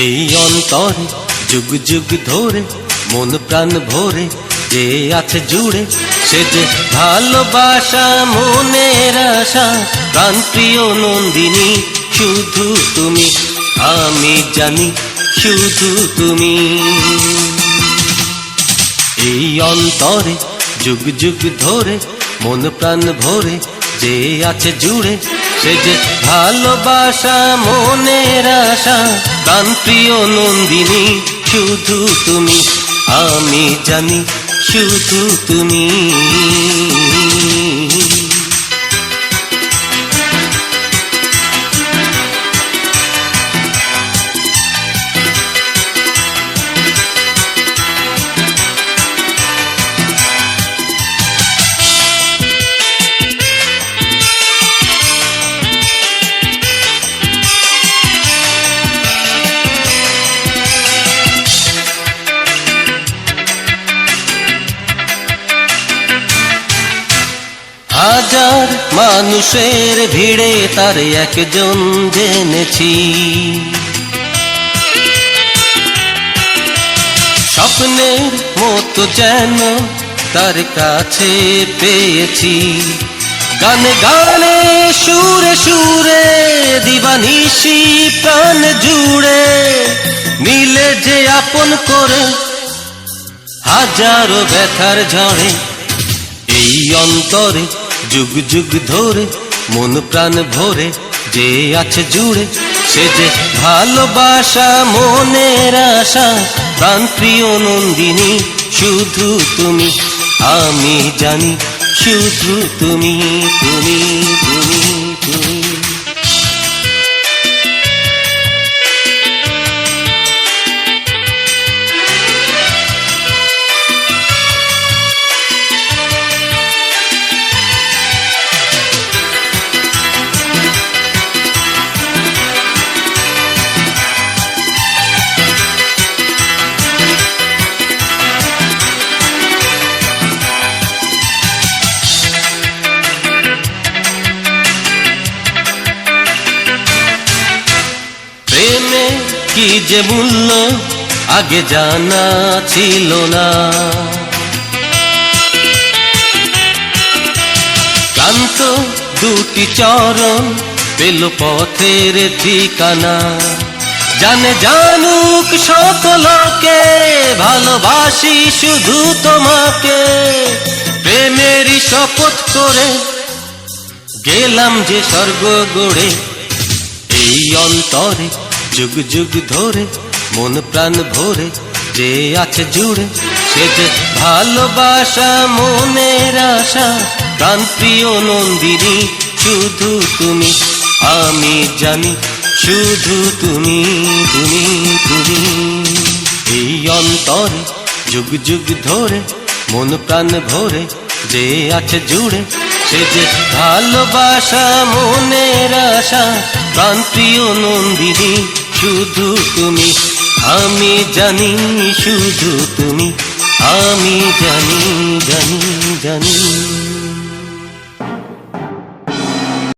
এই অন্তরে যুগ যুগ ধরে মন প্রাণ ভরে যে আছে জুড়ে, সে যে ভালোবাসা মনের আশা, প্রাণ প্রিয় নন্দিনী শুধু তুমি, আমি জানি শুধু তুমি। এই অন্তরে যুগ যুগ ধরে মন প্রাণ ভরে যে আছে জুড়ে, সে যে ভালোবাসা মনের আশা, প্রাণ প্রিয় নন্দিনী শুধু তুমি, আমি জানি শুধু তুমি। হাজার মানুষের ভিড়ে তার একজন জেনেছি, স্বপ্নের মতো যেন তার কাছে পেয়েছি। গানে গানে সুরে সুরে দিবানিশি প্রাণ জুড়ে, নিলে যে আপন করে হাজারো ব্যথার ঝড়ে। এই অন্তরে যুগ যুগ ধরে মন প্রাণ ভরে যে আছে জুড়ে, সে যে ভালোবাসা মনের আশা, প্রাণ প্রিয় নন্দিনী শুধু তুমি, আমি জানি শুধু তুমি, তুমি তুমি তুমি। প্রেমে কি যে মূল্য আগে জানা ছিল না, ক্লান্ত দুটি চরণ পেল পথের ঠিকানা। জানে জানুক সকলকে ভালোবাসি শুধু তোমাকে, প্রেমেরই শপথ করে গেলাম যে স্বর্গ গড়ে। এই অন্তরে যুগ যুগ ধরে মন প্রাণ ভরে যে আছে জুড়ে, সে যে ভালোবাসা মনের আশা, প্রাণ প্রিয় নন্দিনী শুধু তুমি, আমি জানি শুধু তুমি, তুমি তুমি। এই অন্তরে যুগ যুগ ধরে মন প্রাণ ভরে যে আছে জুড়ে, সে যে ভালোবাসা মনের আশা, প্রাণ প্রিয় নন্দিনী শুধু তুমি, আমি জানি শুধু তুমি, আমি জানি জানি জানি।